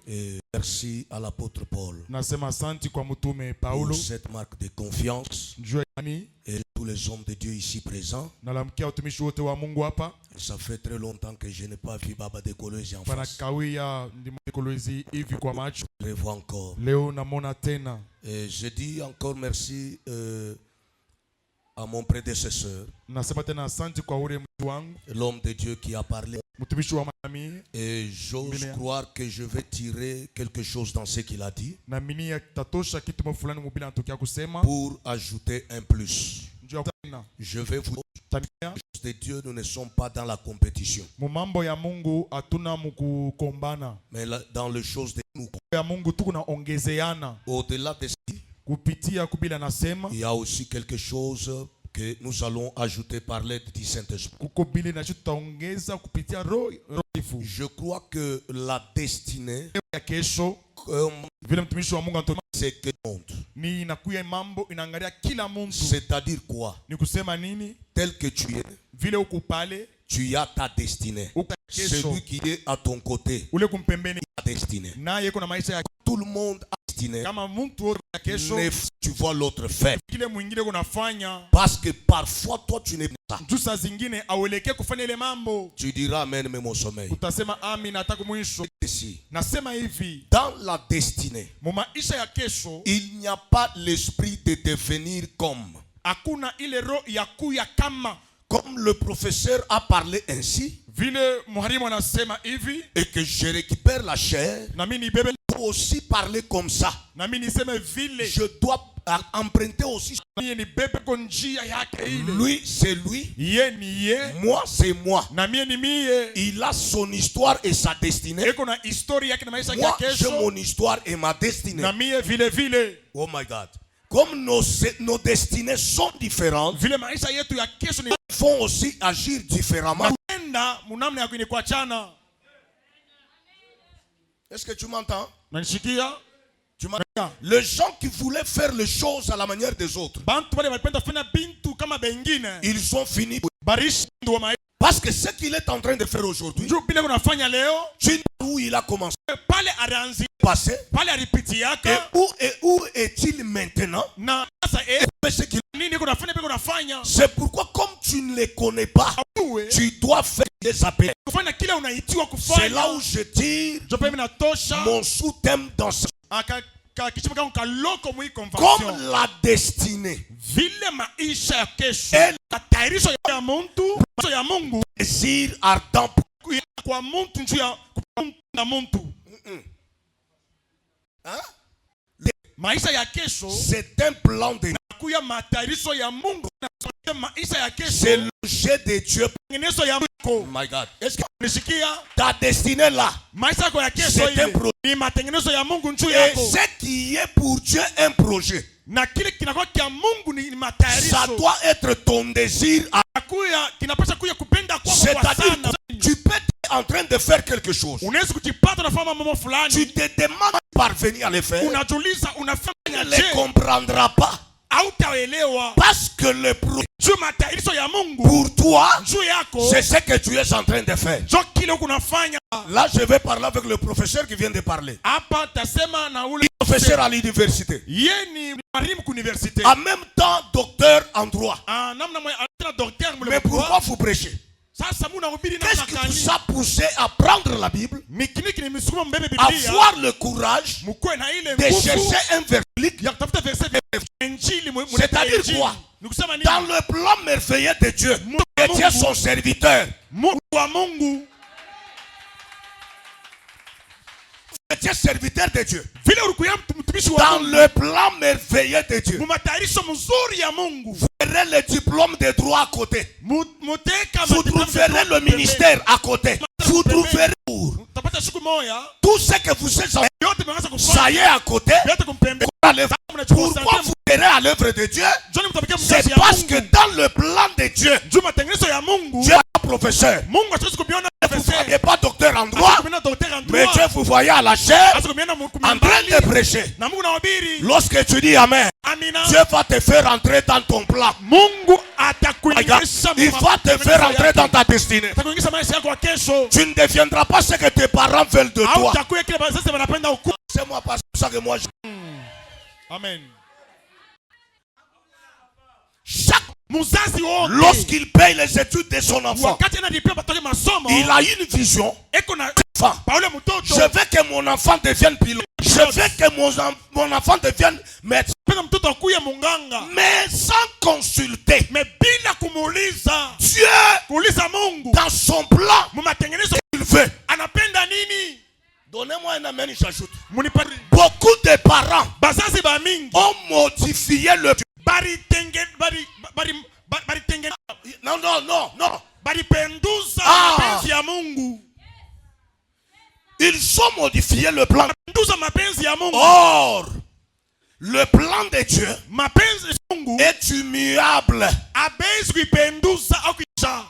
Et merci à l'apôtre Paul Paulo pour cette marque de confiance et tous les hommes de Dieu ici présents. Ça fait très longtemps que je n'ai pas vu Baba de Kolwezi en face. Je le vois encore. Et je dis encore merci à mon prédécesseur, l'homme de Dieu qui a parlé. Et j'ose croire que je vais tirer quelque chose dans ce qu'il a dit pour ajouter un plus. Je vais vous dire, de Dieu, nous ne sommes pas dans la compétition, mais dans les choses de nous. Au-delà de ça, il y a aussi quelque chose que nous allons ajouter par l'aide du Saint-Esprit. Je crois que la destinée, c'est que c'est-à-dire quoi? Tel que tu es, tu as ta destinée. Celui qui est à ton côté, ta destinée. Tout le monde a destinée. Tu vois l'autre faire. Parce que parfois toi tu n'es pas ça. Tu diras amen mais mon sommeil. Dans la destinée, il n'y a pas l'esprit de devenir comme. Comme le professeur a parlé ainsi, et que je récupère la chair, je dois aussi parler comme ça. Je dois emprunter aussi. Lui c'est lui, moi c'est moi. Il a son histoire et sa destinée. Moi j'ai mon histoire et ma destinée. Oh my God. Comme nos destinées sont différentes, ils font aussi agir différemment. Est-ce que tu m'entends? Les gens qui voulaient faire les choses à la manière des autres, ils ont fini. Parce que ce qu'il est en train de faire aujourd'hui, tu sais où il a commencé, passé, et où est-il maintenant? C'est pourquoi comme tu ne les connais pas, tu dois faire des appels. C'est là où je tire mon sous-thème dans ce. Comme la destinée est le désir ardent. C'est un plan de Dieu. C'est le jet de Dieu. Oh my God. Est-ce que ta destinée là, c'est un projet. Et ce qui est pour Dieu un projet, ça doit être ton désir. C'est-à-dire que tu peux être en train de faire quelque chose. Tu te demandes de parvenir à le faire. Tu ne les comprendras pas. Parce que le projet pour toi, c'est ce que tu es en train de faire. Là, je vais parler avec le professeur qui vient de parler. Le professeur à l'université. En même temps, docteur en droit. Mais pourquoi vous prêchez? Qu'est-ce qui vous a poussé à prendre la Bible, avoir le courage de chercher un verset? C'est-à-dire quoi? Dans le plan merveilleux de Dieu, tu étais son serviteur. Tu es serviteur de Dieu. Dans le plan merveilleux de Dieu, vous verrez le diplôme de droit à côté. Vous trouverez le ministère à côté. Vous trouverez tout ce que vous êtes, ça y est à côté. Pourquoi vous verrez à l'œuvre de Dieu? C'est parce que dans le plan de Dieu, Dieu a professeur. Mungu hatuwezi kumiona Vous ne professeur. voyez pas docteur en droit. Hatuwezi kumiona docteur en Mais droit. Dieu vous voyez à la chair Hatuwezi kumiona en train de prêcher. na Mungu anahubiri. Lorsque tu dis Amen, Amina. Dieu va te faire entrer dans ton plan. Mungu atakuingisha Il va te faire entrer dans ta destinée. atakuingisha maisha yako ya kesho. Tu ne deviendras pas ce que tes parents veulent de toi. Hautakuwa kile wazazi wanapenda ukuwe. C'est moi parce que ça que moi Amen. chaque Muzazi wote lorsqu'il paye les études de son enfant, wakati analipia batoke masomo il a une vision. eko na Enfant, Paule mtoto je veux que mon enfant devienne pilote. Je veux que mon enfant devienne médecin. penda mtoto akuye munganga, Mais sans consulter me bila kumuuliza Dieu kuuliza Mungu dans son plan, mu matengenezo il veut. anapenda nini. Donnez-moi un amen, j'ajoute. Munipa Beaucoup de parents bazazi ba mingi ont modifié le... bari tenge Non, non, non, non. bari penduza mapenzi ya Mungu. Ils ont modifié le plan. Penduza mapenzi ya Mungu. Or, le plan de Dieu Mapenzi ya Mungu est immuable. abezi kuipenduza au kuisha.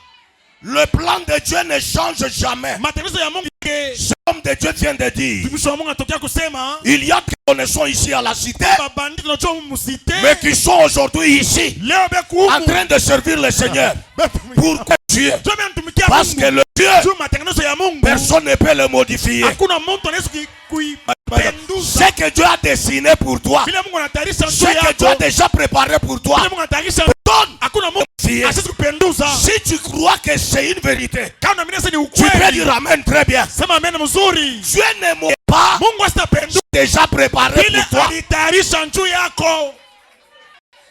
Le plan de Dieu ne change jamais. Matengenezo ya Mungu Ce homme de Dieu vient de dire, mtumishi wa Mungu anatokea kusema il y a des connaissants ici à la cité, babandi tunajua musite mais qui sont aujourd'hui ici, leo beku en train de servir le Seigneur. Pourquoi Dieu? Parce que le Dieu, matengenezo ya Mungu personne ne peut le modifier. hakuna mtu anaweza kuipenduza. Ce que Dieu a dessiné pour toi, Vile Mungu anatayarisha ce njia que Dieu a yako, déjà préparé pour toi, vile Mungu anatayarisha donne. hakuna mtu asiwezi kupenduza. Si tu crois que c'est une vérité, Kama unaamini ni tu peux ukweli, dire amen très bien. sema amen mzuri. Dieu ne ment pas, Mungu asitapenduza déjà préparé vile pour toi. alitayarisha njia yako.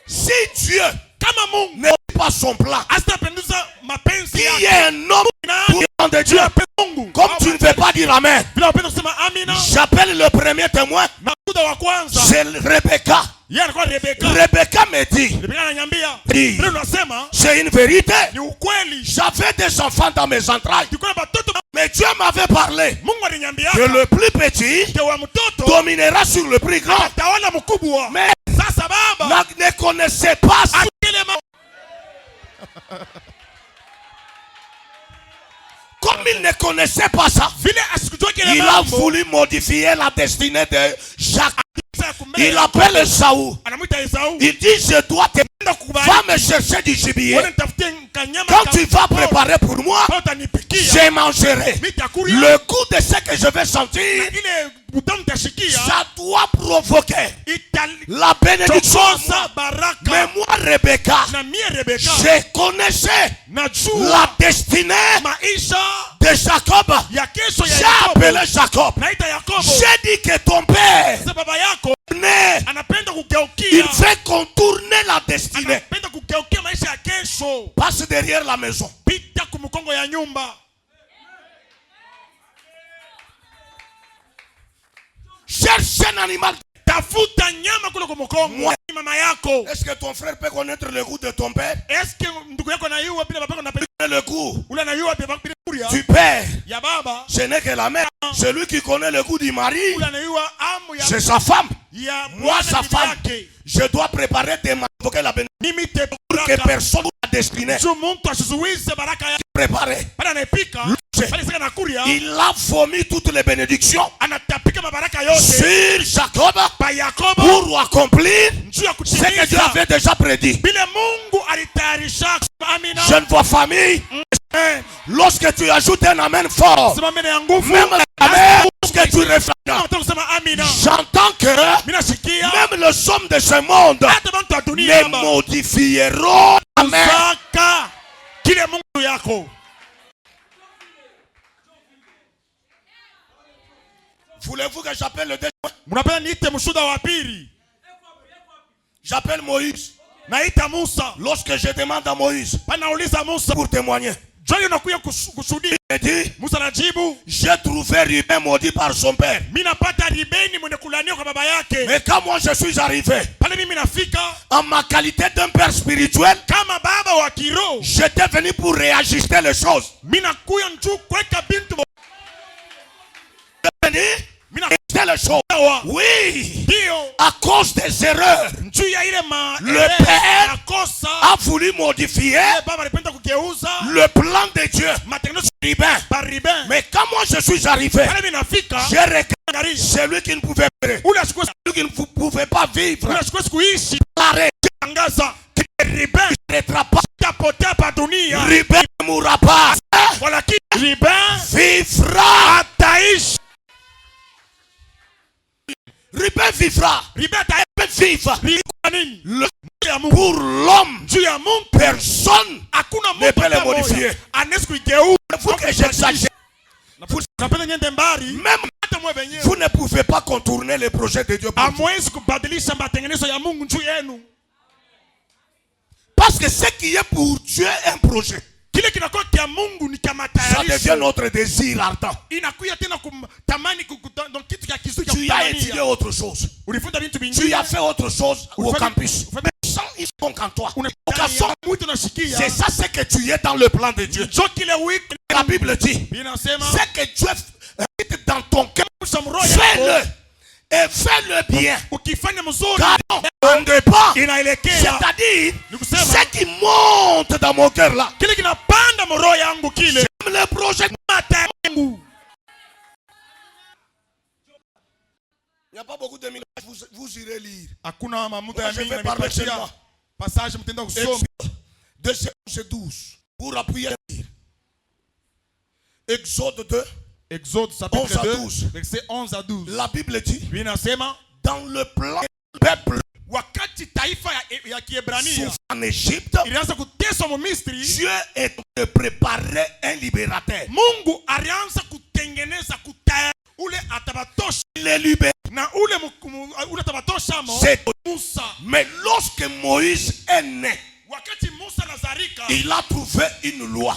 Si Dieu Kama Mungu n'est pas son plan, asitapenduza mapenzi qui yake, est un homme pour le plan de Dieu, Mungu comme tu ne veux pas dire amen, vile unapenda kusema amina. j'appelle le premier témoin, Nakuda wa kwanza c'est Rebecca. yeye alikuwa Rebeka. Rebecca me dit, Rebeka ananiambia Dis. vile unasema c'est une vérité. ni ukweli. J'avais des enfants dans mes entrailles, Tulikuwa na batoto, mais Dieu m'avait parlé Mungu aliniambia que le plus petit ke wa mtoto dominera sur le plus grand. atawala mkubwa. Mais Sasa baba ne connaissait pas ça. Comme il ne connaissait pas ça, vile asikujua kile il a mambo, voulu modifier la destinée de Jacques. kumbe Il appelle Esaü. anamuita Esau. Il dit, je dois te... Nenda kukubali. Va me chercher du gibier. Wewe nitafutie kanyama Quand tu vas préparer pour moi, utanipikia. je mangerai. Nitakuria. Le goût de ce que je vais sentir, Ile butamu tashikia ça doit provoquer itali la bénédiction. chokoza baraka. Mais moi, Rebecca, Na mie Rebeka je connaissais najua la destinée maisha de Jacob. ya kesho ya J'ai Yakobo. appelé Jacob. Naita Yakobo. J'ai dit que ton père, Sasa baba yako anapenda il kugeukia. fait contourner la destinée. Anapenda kugeukia maisha ya kesho. Passe derrière la maison. Pita kumkongo ya nyumba. Cherche un animal. Tafuta nyama kule kumkongo. Mama yako. Est-ce que ton frère peut connaître le goût de ton père? Est-ce que ndugu yako anayua bila baba yako anapenda Le goût ule anayua bila kuria du père, ya baba? ce n'est que la mère. Celui qui connaît le goût du mari, Ule anayua amu ya c'est sa femme. ya Moi, bwana sa bibi femme, yake. je dois préparer des invoquer la bénédiction. Mimi te Pour que personne ne destinée Juu muntu asizuize baraka ya préparée. pale anayepika pale sasa nakuria Il a vomi toutes les bénédictions anatapika mabaraka yote sur Jacob pa Yakobo pour accomplir njuu ya ce que Dieu kutimiza avait déjà prédit. bile Mungu alitayarisha. Amina. Jeune voix famille, lorsque tu ajoutes un amen fort, Sema mbele ya nguvu. même l'amen, lorsque tu refais, Nataka kusema amina. j'entends que Mimi nasikia même le somme de ce monde hata bantu wa dunia ne modifieront amen. saka kile Mungu yako. Voulez-vous que j'appelle le deuxième? Mnapenda niite mshuda wa pili? J'appelle Moïse. Naita Musa. Lorsque je demande à Moïse Panauliza Musa pour témoigner, Joy unakuya kushuhudia. il dit, Musa anajibu, j'ai trouvé Ruben maudit par son père. mimi napata Ribeni mwenye kulaniwa kwa baba yake. Mais quand moi je suis arrivé, Pale mimi nafika en ma qualité d'un père spirituel, kama baba wa kiroho, j'étais venu pour réajuster les choses. mimi nakuya njoo kuweka bintu Venu réajuster les choses. Oui, ndio à cause des erreurs, njoo ya ile le père makosa a voulu modifier baba alipenda le plan de Dieu. Mais quand moi je suis arrivé, j'ai regardé celui qui ne pouvait pas, celui qui ne pouvait pas vivre. L'arrêt. Ribin ne sera pas. Ribin ne mourra pas. Ribin vivra. Ribin vivra. Pour l'homme, personne ne peut le modifier. Il faut que j'exagère. Même vous ne pouvez pas contourner les projets de Dieu. Parce que ce qui est pour Dieu est un projet. Ça devient notre désir ardent. Tu as étudié autre chose. Tu as fait autre chose au campus. Ils sont en toi. C'est ça ce que tu es dans le plan de Dieu. La Bible dit, c'est que Dieu est dans ton cœur. Fais-le. Et fais-le bien. Car on ne pas. C'est-à-dire, ce qui monte dans mon cœur là. J'aime le projet. Il n'y a pas beaucoup de minutes. Vous irez lire. Je vais parler seulement. De 12 pour appuyer. Exode 2. Exode chapitre 2, verset 11 à 12. La Bible dit, dans le plan du peuple, en Égypte, Dieu est de préparer un libérateur. Les libérateurs. Mais lorsque Moïse est né, il a trouvé une loi.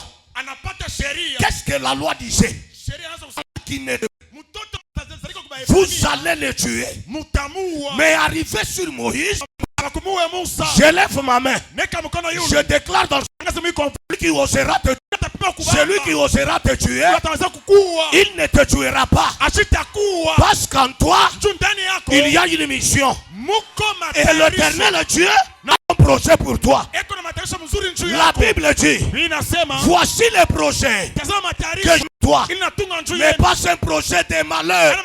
Qu'est-ce que la loi disait? Vous allez le tuer. Mais arrivé sur Moïse, je lève ma main. Je déclare dans celui qui osera te tuer, il ne te tuera pas. Parce qu'en toi, il y a une mission. Et l'Éternel Dieu a un projet pour toi. La Bible dit, voici le projet que j'ai pour toi, mais pas un projet de malheur.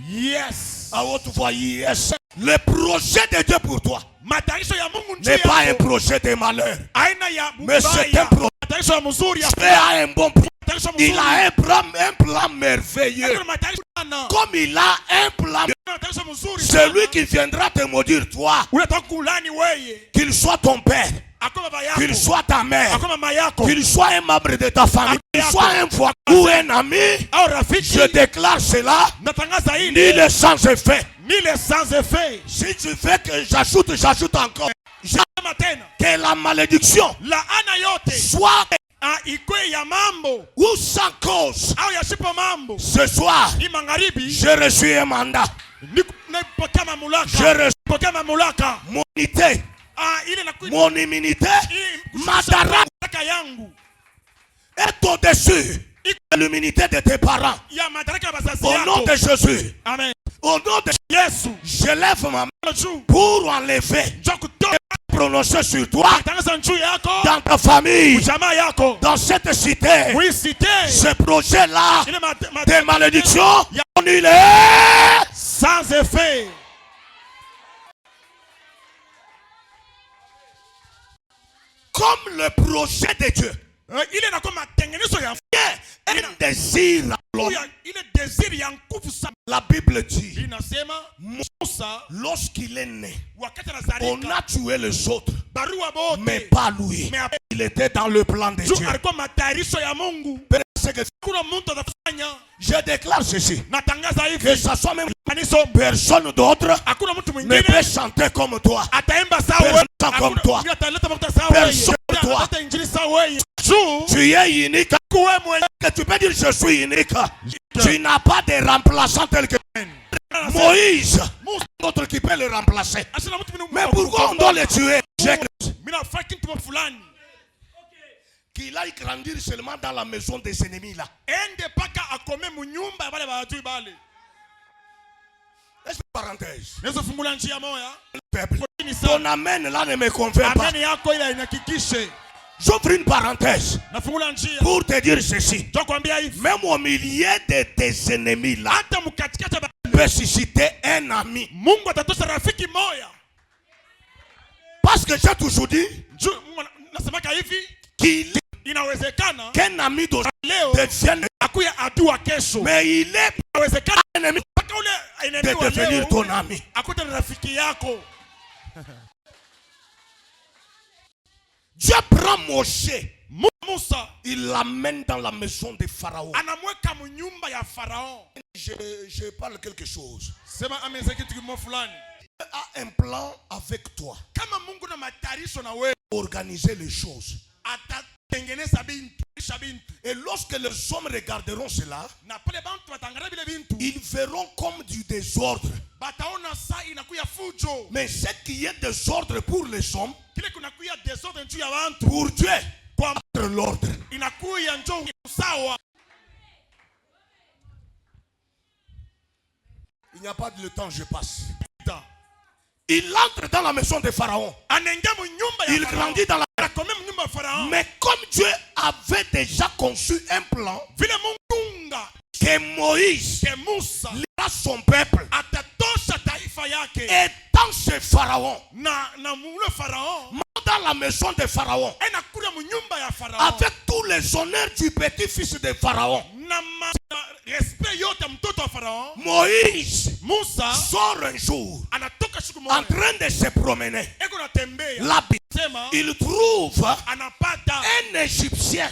Yes. À haute voix, yes. Le projet de Dieu pour toi n'est pas un projet de malheur, mais c'est un projet. Dieu a un bon plan. Il a un plan merveilleux. Comme il a un plan, celui qui viendra te maudire toi, qu'il soit ton père, qu'il soit ta mère, qu'il soit un membre de ta famille, qu'il soit un voisin ou un ami, je déclare cela, ni le sans effet. Si tu veux que j'ajoute encore. Que la malédiction soit ou sans cause. Ce soir, je reçois un mandat. Je reçois mon unité, mon immunité, ma dara est au-dessus de l'immunité de tes parents. Au nom de Jésus. Amen. Au nom de Jésus, je lève ma main pour enlever, prononcer sur toi, dans ta famille, dans cette cité, ce projet-là de malédiction, il est sans effet. Comme le projet de Dieu. Il est comme un désir. La Bible dit, lorsqu'il est né, on a tué les autres, mais pas lui. Il était dans le plan de Dieu. Je déclare ceci, que ça soit même personne d'autre ne peut chanter comme toi. Personne comme toi. Personne comme toi. Tu es unique. Tu peux dire je suis unique. Tu n'as pas de remplaçant tel que Moïse. D'autres qui peut le remplacer. Mais pourquoi on doit le tuer? Qu'il aille grandir seulement dans la maison des ennemis là. Laisse parenthèse. Le peuple. Ton amen là ne me convainc pas. Amen yako ile inahakikishe. J'ouvre une parenthèse Nafungula njia. pour te dire ceci. Tukwambia hivi. Même au milieu de tes ennemis là, Hata mkatikati tu peux susciter un ami. Mungu atatosha rafiki moya. Parce que j'ai toujours dit nasemaka hivi qu'il inawezekana qu'un ami leo devienne akuya adui wa kesho. mais il est Inawezekana un ennemi mpaka ule enemy de wa devenir leo ton ami. akuta rafiki yako. Dieu prend Moshe, Musa il l'amène dans la maison de Pharaon. anamweka mnyumba ya Farao. Je parle quelque chose. Sema ameze kitu kimoja fulani. Dieu a un plan avec toi. Kama Mungu na matarisho na wewe, Organiser les choses. atatengeneza bintu. Et lorsque les hommes regarderont cela, Na pale bantu watangara bile bintu, ils verront comme du désordre. bataona saa inakuya fujo. Mais ce qui est désordre pour les hommes, Kile kunakuya desordre njuu ya bantu, pour Dieu, kwa l'ordre. inakuya njoo sawa. Il n'y a pas de temps, je passe. Il entre dans la maison de Pharaon. Il grandit dans la maison. Mais comme Dieu avait déjà conçu un plan, que Moïse lira son peuple, étant chez Pharaon, dans la maison de Pharaon, avec tous les honneurs du petit-fils de Pharaon, Moïse sort un jour en train de se promener. Là, il trouve un Égyptien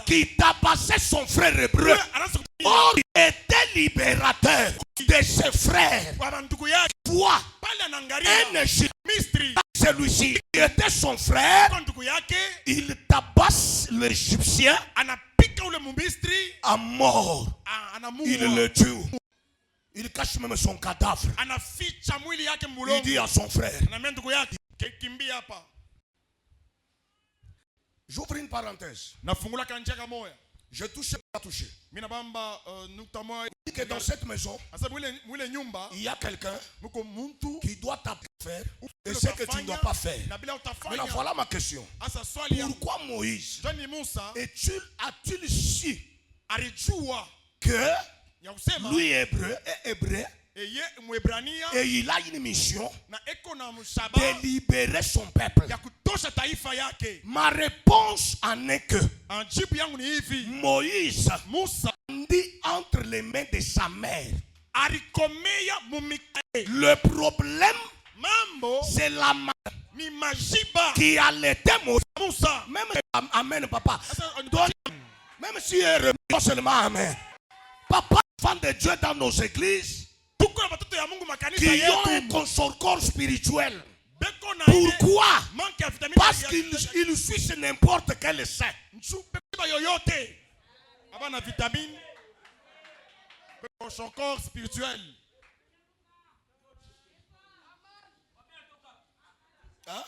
qui tabassait son frère hébreu. Or, il était libérateur de ses frères. Toi, un Égyptien, celui-ci qui était son frère, il tabasse l'Égyptien à mort. Il le tue. Il cache même son cadavre. Il dit à son frère. J'ouvre une parenthèse. Je touche pas touché. Que dans cette maison, il y a quelqu'un qui doit faire et ce que tu ne dois pas faire. Maintenant, voilà ma question. Pourquoi Moïse a-t-il su que lui est hébreu et il a une mission de libérer son peuple? Ma réponse en est que Moïse dit entre les mains de sa mère. Le problème, c'est la mère qui allaitait Moïse. Même amen, papa. Donc, même si elle remet seulement amen. Papa, enfants de Dieu dans nos églises, qui ont un corps spirituel. Pourquoi? Parce qu'ils suivent n'importe quel saint. Son corps spirituel. Hein?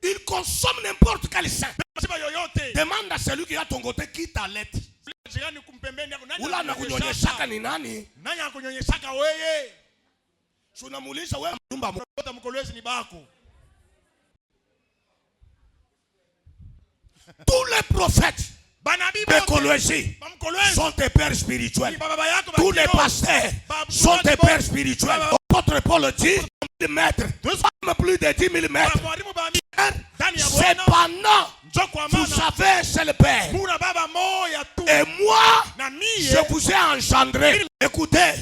Il consomme n'importe quel saint. Demande à celui qui a ton côté qui t'allait. Ula nakunyonyeshaka ni nani? Nani akunyonyeshaka wewe? Tunamuuliza wewe mtumba mkolezi ni bako. Tous les prophètes d'écologie sont tes pères spirituels. Tous les pasteurs sont tes pères spirituels. Votre Paul dit de mètres, plus de 10 000 mètres. Cependant, vous avez un seul père. Et moi, je vous ai engendré. Écoutez,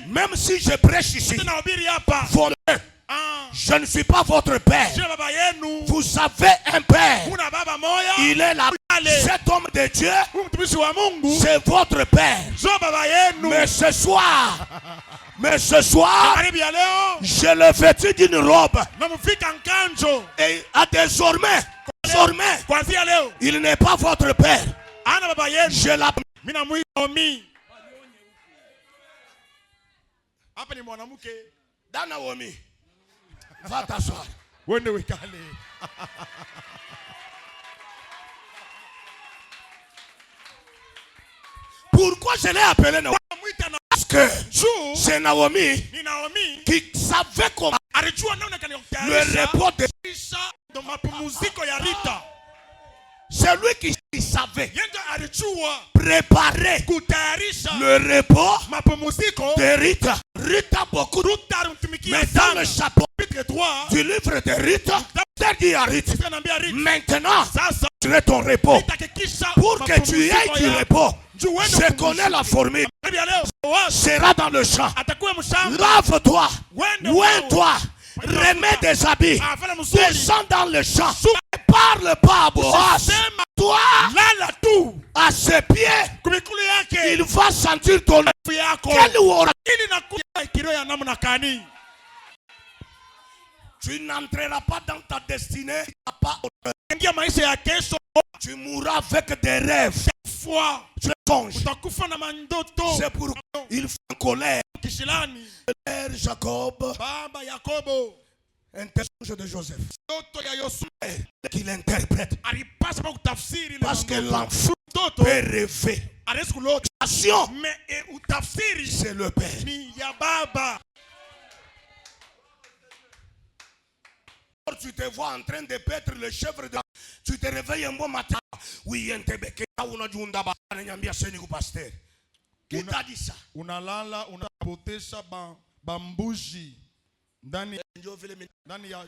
même si je prêche ici, je ne suis pas votre père. Vous avez un père. Il est là. Cet homme de Dieu, c'est votre père. Mais ce soir, je le vêtis d'une robe. Et désormais, il n'est pas votre père. Je l'appelle. Naomi, va t'asseoir. Pourquoi je l'ai appelé Naomi? Parce que c'est Naomi qui savait comment le repos de c'est lui qui savait préparer le repos de Rita. Rita beaucoup. Mais dans le chapitre 3 du livre de Rita, il dit à Rita, maintenant, tu es ton repos. Pour que tu aies du repos, je connais la formule. Sera dans le champ. Lave-toi. Oins-toi. Remets des habits. Descends dans le champ. Ne parle pas à Boaz. Toi, à ses pieds, il va sentir ton quel aura. Tu n'entreras pas dans ta destinée. Tu mourras avec des rêves. Tu songes. C'est pour il fait colère. Père Jacob, interroge de Joseph. Qu'il interprète. Parce que l'enfant peut rêver. C'est le Père. Tu te vois en train de paître le chèvre de... Tu te réveilles un bon matin. Oui, qui t'a dit ça? Unalala unapotesha bambuji ndani ya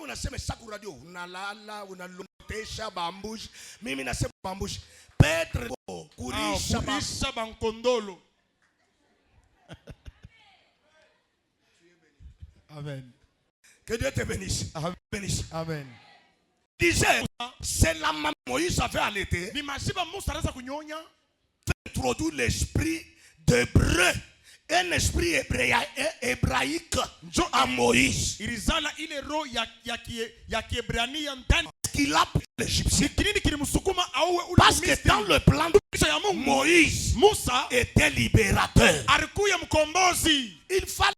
unasema saku radio unalala unalotesha bambuji. Mimi nasema bambuji Petre kurisha bankondolo. Amen. Que Dieu te bénisse. Bénisse. Amen. Disait, c'est la maman Moïse avait allaité. Introduire l'esprit d'hébreu, un esprit hébraïque à Moïse. Qu'il a pris l'Égyptien. Parce que dans le plan de Moïse était libérateur. Il fallait.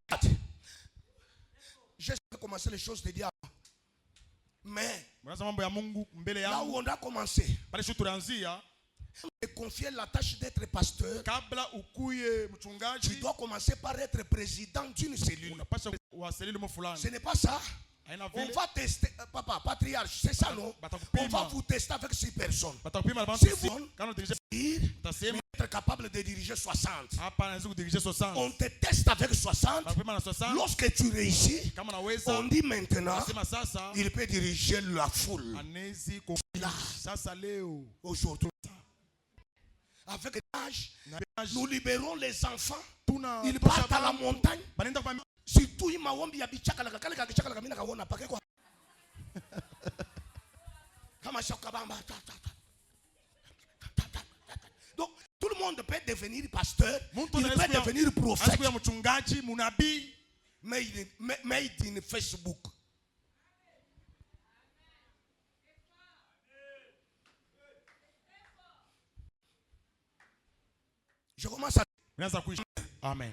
J'ai commencé les choses de diable. Mais là où on a commencé, et confier la tâche d'être pasteur, tu dois commencer par être président d'une cellule. Ce n'est pas ça. On va tester, papa, patriarche, c'est ça non? On va vous tester avec 6 personnes. Si vous être capable de diriger 60, on te teste avec 60. Lorsque tu réussis, on dit maintenant, il peut diriger la foule. Là, aujourd'hui, avec l'âge, nous libérons les enfants. Ils partent à la montagne. Surtout, il m'a dit donc, tout le monde peut devenir pasteur, il peut devenir prophète. Made in Facebook. Je commence à... Amen.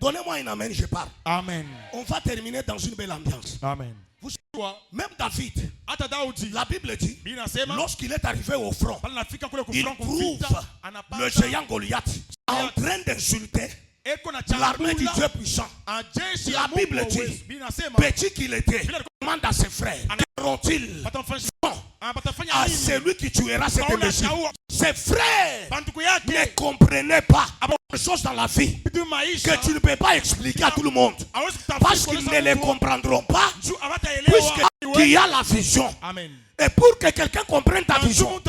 Donnez-moi un amen, je parle. Amen. On va terminer dans une belle ambiance. Amen. Vous savez, même David, la Bible dit, lorsqu'il est arrivé au front, il trouve le géant Goliath en train d'insulter l'armée du Dieu puissant. La Bible dit, petit qu'il était, demande à ses frères, qu'auront-ils à celui qui tuera cette maison? Ses frères ne comprenaient pas des choses dans la vie que tu ne peux pas expliquer à tout le monde, parce qu'ils ne les comprendront pas, puisqu'il y a la vision. Et pour que quelqu'un comprenne ta vision,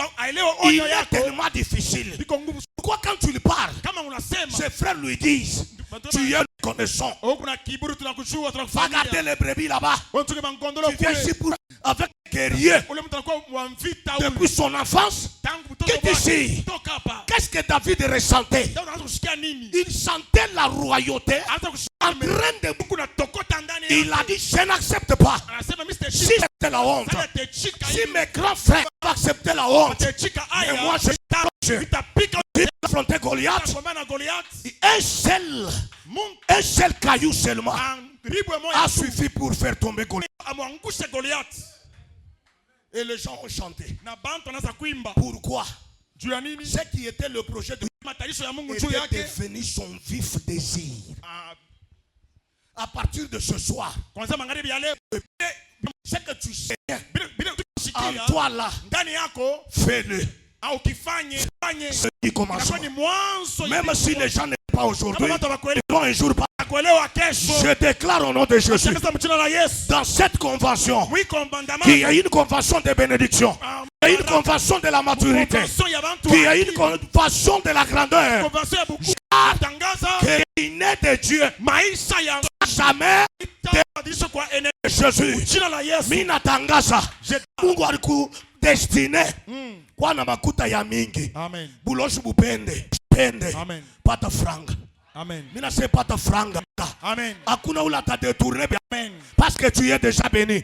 il est tellement difficile. Pourquoi quand tu lui parles, ses frères lui disent, tu es connaissant. Va garder les brebis là-bas. Tu viens ici pour avec guerrier. Depuis son enfance, quitte ici. Qu'est-ce que David ressentait? Il sentait la royauté en train de... Il a dit, je n'accepte pas. Si c'était la honte, si mes grands frères acceptaient la honte, et moi je affronté Goliath, un seul caillou seulement a suffi pour faire tomber Goliath. Et les gens ont chanté. Pourquoi? Ce qui était le projet de était devenu son vif désir. À partir de ce soir, ce que tu sais en toi là, fais-le. Ce qui commence. Même si les gens n'aiment pas aujourd'hui, ils vont un jour pas. Je déclare au nom de Jésus, dans cette convention, qu'il y a une convention de bénédiction, il y a une convention de la maturité, qu'il y a une convention de la grandeur, qu'il n'est de Dieu jamais de Jésus. Mina tangaza Mungu aliku destiné kwa na makuta ya mingi. Amen. Buloshi bupende pende. Amen. Pata franga. Amen. Mina se pata franga. Amen. Hakuna ula ta détourner. Amen. Parce que tu es déjà béni.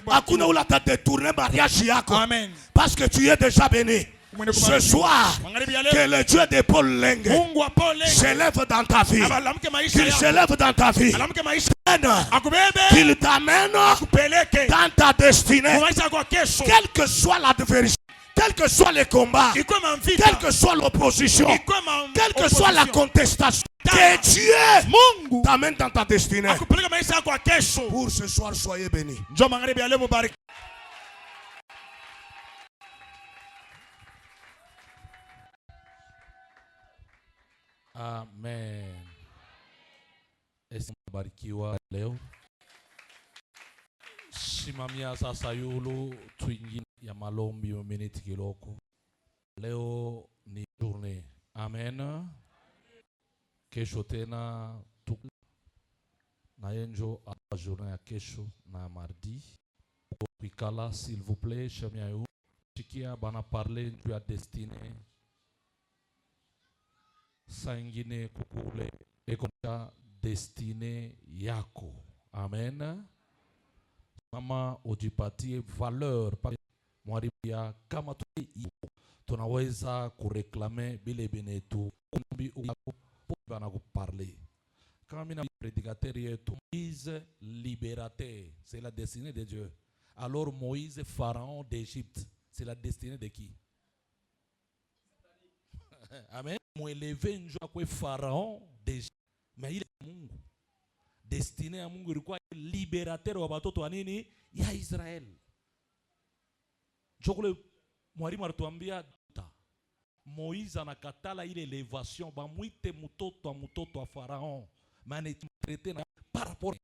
Hakuna ula ta détourner mariage yako. Amen. Parce que tu es déjà béni. Ce soir, que le Dieu de Paul Lengue s'élève dans ta vie. Qu'il s'élève dans ta vie. Qu'il t'amène dans ta destinée. Quelle que soit l'adversité, quel que soit les combats, quelle que soit l'opposition, quelle que soit la contestation, que Dieu t'amène dans ta destinée. Pour ce soir, soyez bénis. Amen. Barikiwa leo. Simamia sasa yulu twingi ya malombi minute kiloko. Leo ni journée. Amen. Kesho tena na enjo a journée ya kesho na mardi. Kuikala s'il vous plaît, chamia yu. Chikia bana parler tu a destiné. Sangine kukule ekonja destiné yako. Amen. Mama ujipatie valeur pa mwaribia kama tunaweza kureklame bile benetu kumbi uyako bana kuparler. Kama mina prédicateur yetu Moïse libérateur, c'est la destinée de Dieu. Alors Moïse pharaon d'Égypte, c'est la destinée de qui? Amen. Mon élevé un jour quoi pharaon déjà, mais il est Mungu. Destiné à Mungu ilikuwa libérateur wa watoto wa nini ya Israel. Jokole mwalimu alituambia Moïse anakatala ile élévation ba mwite mtoto wa pharaon, maana traité na par rapport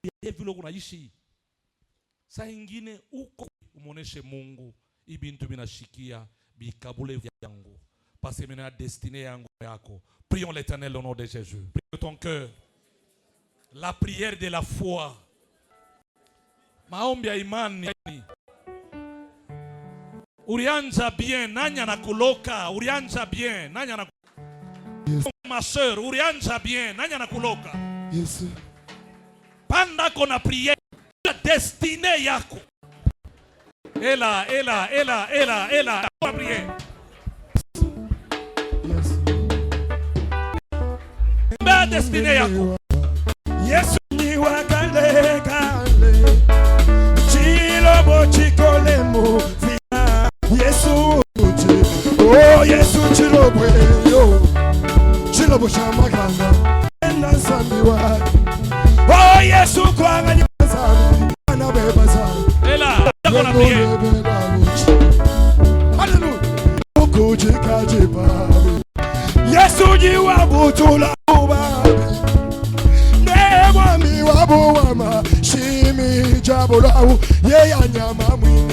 ya vile kunaishi. Saa ingine uko umoneshe Mungu ibintu binashikia bikabule yangu. Parce que maintenant destinée yangu yako. Prions l'Éternel au nom de Jésus. Prie de ton cœur. La prière de la foi. Maombi ya imani. Urianza bien, nanya na kuloka. Urianza bien, nanya na kuloka. Ma soeur, urianza bien, nanya na kuloka. Yes. Panda kona prière. La destinée yako. Ela. La prière. Destiné yako Yesu ni wakale chilobo chikolemo fina Yesu oh Yesu chilobo yo chilobo shamakanga enda sambiwa oh Yesu kwanga ni sambi na beba sambi ela kona prier hallelujah ukujikajipa Yesu jiwa butula Shimi jabulawu ye ya nyama mwi